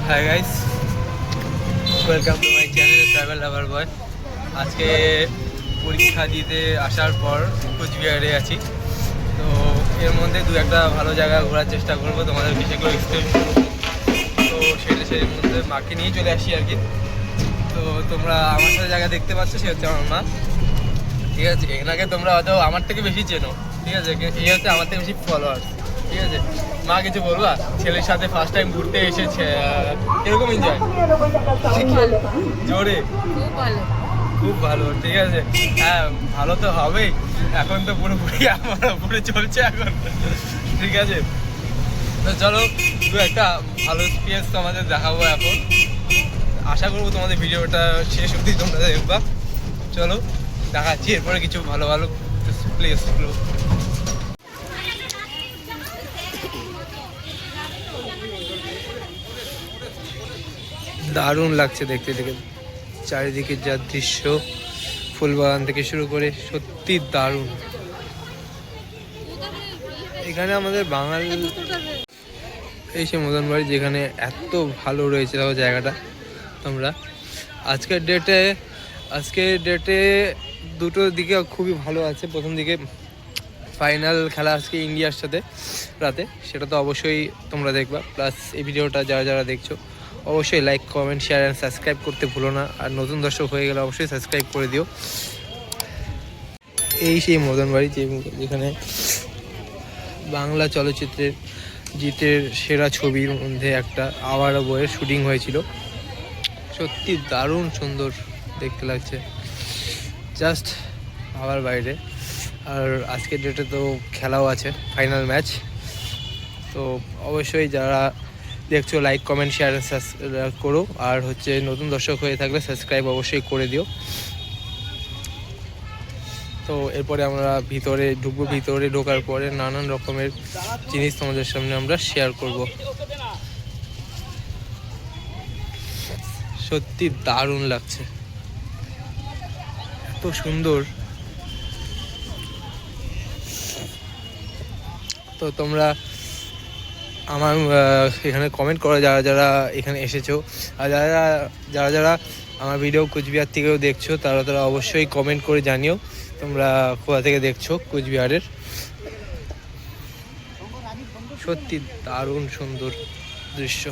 High guys, welcome to my channel travel lover boy. আজকে পরীক্ষা দিতে আসার পর কোচবিহারে আছি। তো এর মধ্যে দু একটা ভালো জায়গা ঘোরার চেষ্টা করবো, তোমাদেরকে সেগুলো এক্সপ্লেন করবো। তো সেই মধ্যে মাকে নিয়ে চলে আসি আর কি। তো তোমরা আমার সাথে জায়গা দেখতে পাচ্ছ, সে হচ্ছে আমার মা। ঠিক আছে, এনাকে তোমরা হয়তো আমার থেকে বেশি চেনো। ঠিক আছে, এই হচ্ছে আমার থেকে বেশি ফলোয়ার। ঠিক আছে মা, কিছু বলবা? ছেলের সাথে ফার্স্ট টাইম ঘুরতে এসেছে, কিরকম এনজয়? জোরে খুব ভালো। ঠিক আছে, হ্যাঁ ভালো তো হবেই, এখন তো পুরোপুরি আমার উপরে চলছে এখন। ঠিক আছে, তো চলো দু একটা ভালো স্পেস তোমাদের দেখাবো এখন। আশা করবো তোমাদের ভিডিওটা শেষ অবধি তোমরা দেখবা। চলো দেখাচ্ছি এরপরে কিছু ভালো ভালো প্লেসগুলো। দারুণ লাগছে দেখতে দেখে, চারিদিকে যা দৃশ্য, ফুলবাগান থেকে শুরু করে সত্যি দারুণ। এখানে আমাদের বাঙালি এই সে মদন বাড়ি, যেখানে এত ভালো রয়েছে দেখো জায়গাটা। তোমরা আজকের ডেটে দুটো দিকে খুবই ভালো আছে। প্রথম দিকে ফাইনাল খেলা আজকে ইন্ডিয়ার সাথে রাতে, সেটা তো অবশ্যই তোমরা দেখবা। প্লাস এই ভিডিওটা যারা যারা দেখছো অবশ্যই like, comment, share and subscribe করতে ভুলো না। আর নতুন দর্শক হয়ে গেলে অবশ্যই সাবস্ক্রাইব করে দিও। এই সেই মদন বাড়ি যেখানে বাংলা চলচ্চিত্রের জিতের সেরা ছবির মধ্যে একটা আওয়ারা বইয়ের শুটিং হয়েছিল। সত্যি দারুণ সুন্দর দেখতে লাগছে, জাস্ট ভাবার বাইরে। আর আজকের ডেটে তো খেলাও আছে, ফাইনাল ম্যাচ। তো অবশ্যই যারা দেখছো লাইক, কমেন্ট, শেয়ার করো। আর হচ্ছে নতুন দর্শক হয়ে থাকলে সাবস্ক্রাইব অবশ্যই করে দিও। তো এরপরে আমরা ভিতরে ঢুকবো। ভিতরে ঢোকার পরে নানান রকমের জিনিস তোমাদের সামনে আমরা শেয়ার করব। সত্যি দারুণ লাগছে, এত সুন্দর। তো তোমরা আমার এখানে কমেন্ট করো যারা যারা এখানে এসেছো। আর যারা যারা যারা আমার ভিডিও কুচবিহার থেকেও দেখছো, তারা অবশ্যই কমেন্ট করে জানিও তোমরা কোথা থেকে দেখছো কুচবিহারের। সত্যি দারুণ সুন্দর দৃশ্য।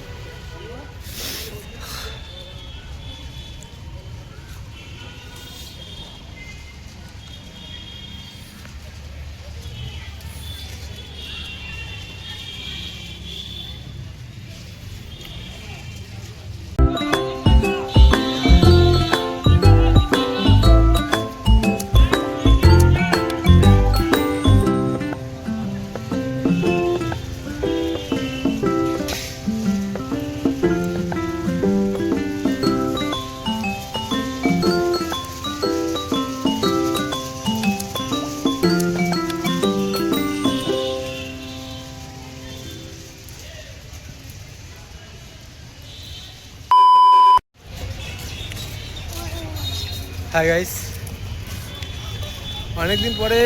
হাই গাইস, অনেকদিন পরে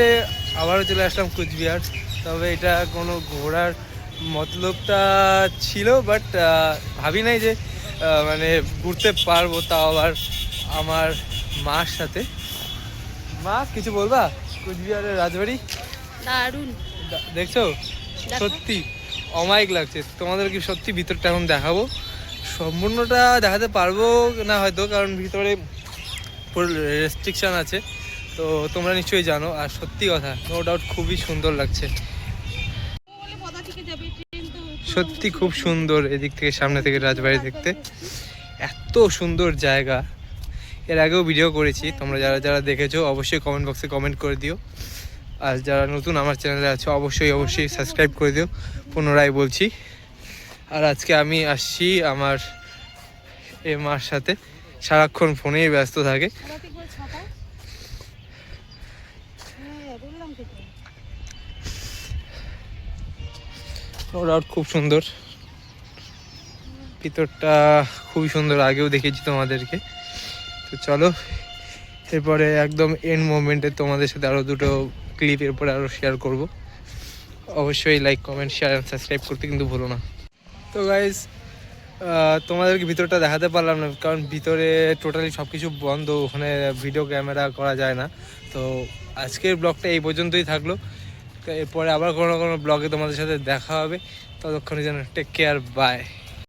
আবারও চলে আসলাম কুচবিহার। তবে এটা কোনো ঘোরার মতলবটা ছিল, বাট ভাবি নাই যে মানে ঘুরতে পারবো, তাও আবার আমার মার সাথে। মা, কিছু বলবা? কুচবিহারের রাজবাড়ি দারুণ দেখছো? সত্যি অমায়িক লাগছে। তোমাদের কি সত্যি ভিতরটা এখন দেখাবো। সম্পূর্ণটা দেখাতে পারবো না হয়তো, কারণ ভিতরে রেস্ট্রিকশান আছে। তো তোমরা নিশ্চয়ই জানো। আর সত্যি কথা, নো ডাউট খুবই সুন্দর লাগছে, সত্যি খুব সুন্দর। এদিক থেকে সামনে থেকে রাজবাড়ি দেখতে এত সুন্দর জায়গা। এর আগেও ভিডিও করেছি, তোমরা যারা যারা দেখেছো অবশ্যই কমেন্ট বক্সে কমেন্ট করে দিও। আর যারা নতুন আমার চ্যানেলে আছো অবশ্যই সাবস্ক্রাইব করে দিও, পুনরায় বলছি। আর আজকে আমি আসছি আমার মার সাথে, সারাক্ষণ ফোনেই ব্যস্ত থাকে। খুব সুন্দর ভিতরটা, খুবই সুন্দর। আগেও দেখেছি তোমাদেরকে। তো চলো এরপরে একদম এন্ড মোমেন্টে তোমাদের সাথে আরও দুটো ক্লিপ এরপরে আরও শেয়ার করব। অবশ্যই like, comment, share and subscribe করতে কিন্তু ভুলো না। তো গাইজ তোমাদেরকে ভিতরটা দেখাতে পারলাম না, কারণ ভিতরে টোটালি সব কিছু বন্ধ, ওখানে ভিডিও ক্যামেরা করা যায় না। তো আজকের ব্লগটা এই পর্যন্তই থাকলো। এরপরে আবার কোনো ব্লগে তোমাদের সাথে দেখা হবে। ততক্ষণে যেন টেক কেয়ার, বাই।